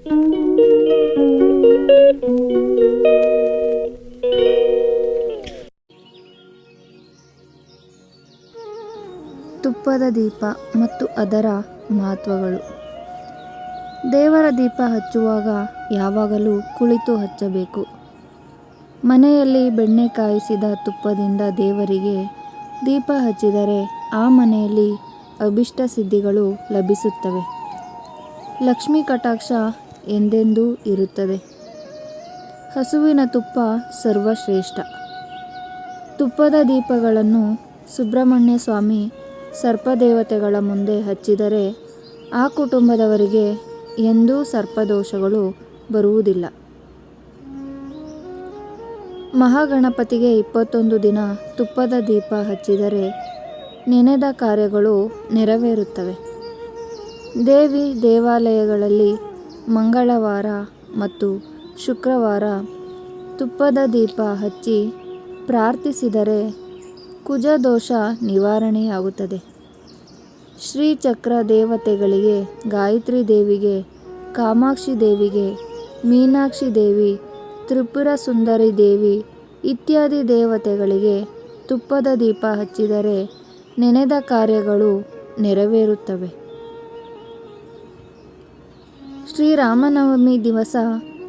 ತುಪ್ಪದ ದೀಪ ಮತ್ತು ಅದರ ಮಹತ್ವಗಳು. ದೇವರ ದೀಪ ಹಚ್ಚುವಾಗ ಯಾವಾಗಲೂ ಕುಳಿತು ಹಚ್ಚಬೇಕು. ಮನೆಯಲ್ಲಿ ಬೆಣ್ಣೆ ಕಾಯಿಸಿದ ತುಪ್ಪದಿಂದ ದೇವರಿಗೆ ದೀಪ ಹಚ್ಚಿದರೆ ಆ ಮನೆಯಲ್ಲಿ ಅಭಿಷ್ಟ ಸಿದ್ಧಿಗಳು ಲಭಿಸುತ್ತವೆ. ಲಕ್ಷ್ಮೀ ಕಟಾಕ್ಷ ಎಂದೆಂದೂ ಇರುತ್ತದೆ. ಹಸುವಿನ ತುಪ್ಪ ಸರ್ವಶ್ರೇಷ್ಠ. ತುಪ್ಪದ ದೀಪಗಳನ್ನು ಸುಬ್ರಹ್ಮಣ್ಯ ಸ್ವಾಮಿ ಸರ್ಪದೇವತೆಗಳ ಮುಂದೆ ಹಚ್ಚಿದರೆ ಆ ಕುಟುಂಬದವರಿಗೆ ಎಂದೂ ಸರ್ಪದೋಷಗಳು ಬರುವುದಿಲ್ಲ. ಮಹಾಗಣಪತಿಗೆ 21 ದಿನ ತುಪ್ಪದ ದೀಪ ಹಚ್ಚಿದರೆ ನೆನೆದ ಕಾರ್ಯಗಳು ನೆರವೇರುತ್ತವೆ. ದೇವಿ ದೇವಾಲಯಗಳಲ್ಲಿ ಮಂಗಳವಾರ ಮತ್ತು ಶುಕ್ರವಾರ ತುಪ್ಪದ ದೀಪ ಹಚ್ಚಿ ಪ್ರಾರ್ಥಿಸಿದರೆ ಕುಜದೋಷ ನಿವಾರಣೆಯಾಗುತ್ತದೆ. ಶ್ರೀಚಕ್ರ ದೇವತೆಗಳಿಗೆ, ಗಾಯತ್ರಿ ದೇವಿಗೆ, ಕಾಮಾಕ್ಷಿ ದೇವಿಗೆ, ಮೀನಾಕ್ಷಿ ದೇವಿ, ತ್ರಿಪುರ ಸುಂದರಿ ದೇವಿ ಇತ್ಯಾದಿ ದೇವತೆಗಳಿಗೆ ತುಪ್ಪದ ದೀಪ ಹಚ್ಚಿದರೆ ನೆನೆದ ಕಾರ್ಯಗಳು ನೆರವೇರುತ್ತವೆ. ಶ್ರೀರಾಮನವಮಿ ದಿವಸ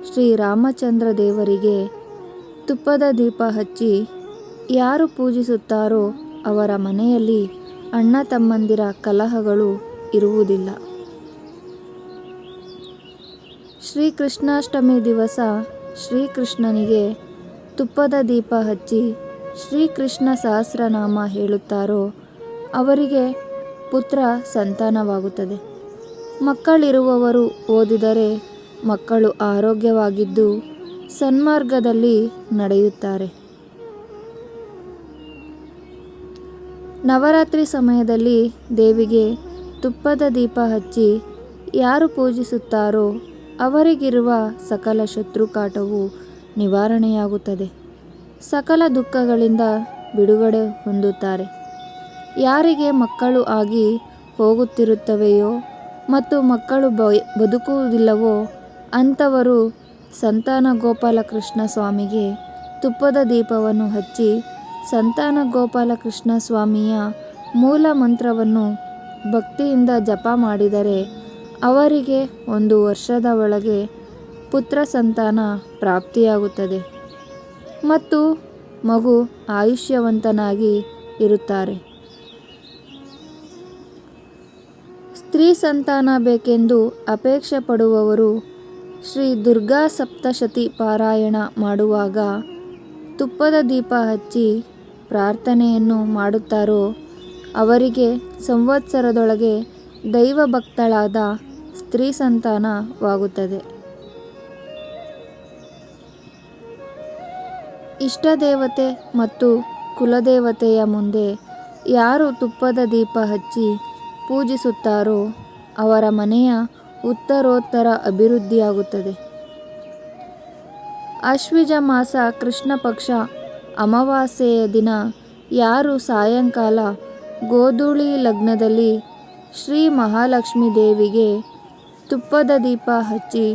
ಶ್ರೀರಾಮಚಂದ್ರ ದೇವರಿಗೆ ತುಪ್ಪದ ದೀಪ ಹಚ್ಚಿ ಯಾರು ಪೂಜಿಸುತ್ತಾರೋ ಅವರ ಮನೆಯಲ್ಲಿ ಅಣ್ಣ ತಮ್ಮಂದಿರ ಕಲಹಗಳು ಇರುವುದಿಲ್ಲ. ಶ್ರೀಕೃಷ್ಣಾಷ್ಟಮಿ ದಿವಸ ಶ್ರೀಕೃಷ್ಣನಿಗೆ ತುಪ್ಪದ ದೀಪ ಹಚ್ಚಿ ಶ್ರೀಕೃಷ್ಣ ಸಹಸ್ರನಾಮ ಹೇಳುತ್ತಾರೋ ಅವರಿಗೆ ಪುತ್ರ ಸಂತಾನವಾಗುತ್ತದೆ. ಮಕ್ಕಳಿರುವವರು ಓದಿದರೆ ಮಕ್ಕಳು ಆರೋಗ್ಯವಾಗಿದ್ದು ಸನ್ಮಾರ್ಗದಲ್ಲಿ ನಡೆಯುತ್ತಾರೆ. ನವರಾತ್ರಿ ಸಮಯದಲ್ಲಿ ದೇವಿಗೆ ತುಪ್ಪದ ದೀಪ ಹಚ್ಚಿ ಯಾರು ಪೂಜಿಸುತ್ತಾರೋ ಅವರಿಗಿರುವ ಸಕಲ ಶತ್ರುಕಾಟವು ನಿವಾರಣೆಯಾಗುತ್ತದೆ. ಸಕಲ ದುಃಖಗಳಿಂದ ಬಿಡುಗಡೆ ಹೊಂದುತ್ತಾರೆ. ಯಾರಿಗೆ ಮಕ್ಕಳು ಆಗಿ ಹೋಗುತ್ತಿರುತ್ತವೆಯೋ ಮತ್ತು ಮಕ್ಕಳು ಬದುಕುವುದಿಲ್ಲವೋ ಅಂಥವರು ಸಂತಾನ ಗೋಪಾಲಕೃಷ್ಣ ಸ್ವಾಮಿಗೆ ತುಪ್ಪದ ದೀಪವನ್ನು ಹಚ್ಚಿ ಸಂತಾನ ಗೋಪಾಲಕೃಷ್ಣ ಸ್ವಾಮಿಯ ಮೂಲ ಮಂತ್ರವನ್ನು ಭಕ್ತಿಯಿಂದ ಜಪ ಮಾಡಿದರೆ ಅವರಿಗೆ 1 ವರ್ಷದ ಒಳಗೆ ಪುತ್ರ ಸಂತಾನ ಪ್ರಾಪ್ತಿಯಾಗುತ್ತದೆ ಮತ್ತು ಮಗು ಆಯುಷ್ಯವಂತನಾಗಿ ಇರುತ್ತಾರೆ. ಸ್ತ್ರೀ ಸಂತಾನ ಬೇಕೆಂದು ಅಪೇಕ್ಷೆ ಪಡುವವರು ಶ್ರೀ ದುರ್ಗಾ ಸಪ್ತಶತಿ ಪಾರಾಯಣ ಮಾಡುವಾಗ ತುಪ್ಪದ ದೀಪ ಹಚ್ಚಿ ಪ್ರಾರ್ಥನೆಯನ್ನು ಮಾಡುತ್ತಾರೋ ಅವರಿಗೆ ಸಂವತ್ಸರದೊಳಗೆ ದೈವಭಕ್ತಳಾದ ಸ್ತ್ರೀ ಸಂತಾನವಾಗುತ್ತದೆ. ಇಷ್ಟದೇವತೆ ಮತ್ತು ಕುಲದೇವತೆಯ ಮುಂದೆ ಯಾರು ತುಪ್ಪದ ದೀಪ ಹಚ್ಚಿ ಪೂಜಿಸುತ್ತಾರೋ ಅವರ ಮನೆಯ ಉತ್ತರೋತ್ತರ ಅಭಿವೃದ್ಧಿಯಾಗುತ್ತದೆ. ಆಶ್ವಿಜ ಮಾಸ ಕೃಷ್ಣ ಪಕ್ಷ ಅಮಾವಾಸ್ಯೆಯ ದಿನ ಯಾರು ಸಾಯಂಕಾಲ ಗೋಧೂಳಿ ಲಗ್ನದಲ್ಲಿ ಶ್ರೀ ಮಹಾಲಕ್ಷ್ಮೀ ದೇವಿಗೆ ತುಪ್ಪದ ದೀಪ ಹಚ್ಚಿ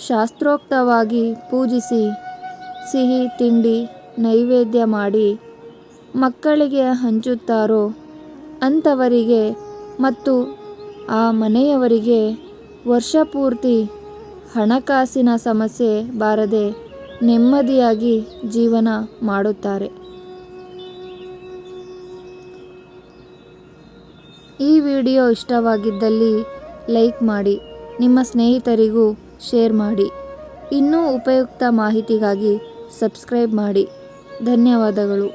ಶಾಸ್ತ್ರೋಕ್ತವಾಗಿ ಪೂಜಿಸಿ ಸಿಹಿ ತಿಂಡಿ ನೈವೇದ್ಯ ಮಾಡಿ ಮಕ್ಕಳಿಗೆ ಹಂಚುತ್ತಾರೋ ಅಂಥವರಿಗೆ ಮತ್ತು ಆ ಮನೆಯವರಿಗೆ ವರ್ಷಪೂರ್ತಿ ಹಣಕಾಸಿನ ಸಮಸ್ಯೆ ಬಾರದೆ ನೆಮ್ಮದಿಯಾಗಿ ಜೀವನ ಮಾಡುತ್ತಾರೆ. ಈ ವಿಡಿಯೋ ಇಷ್ಟವಾಗಿದ್ದಲ್ಲಿ ಲೈಕ್ ಮಾಡಿ, ನಿಮ್ಮ ಸ್ನೇಹಿತರಿಗೂ ಶೇರ್ ಮಾಡಿ. ಇನ್ನೂ ಉಪಯುಕ್ತ ಮಾಹಿತಿಗಾಗಿ ಸಬ್ಸ್ಕ್ರೈಬ್ ಮಾಡಿ. ಧನ್ಯವಾದಗಳು.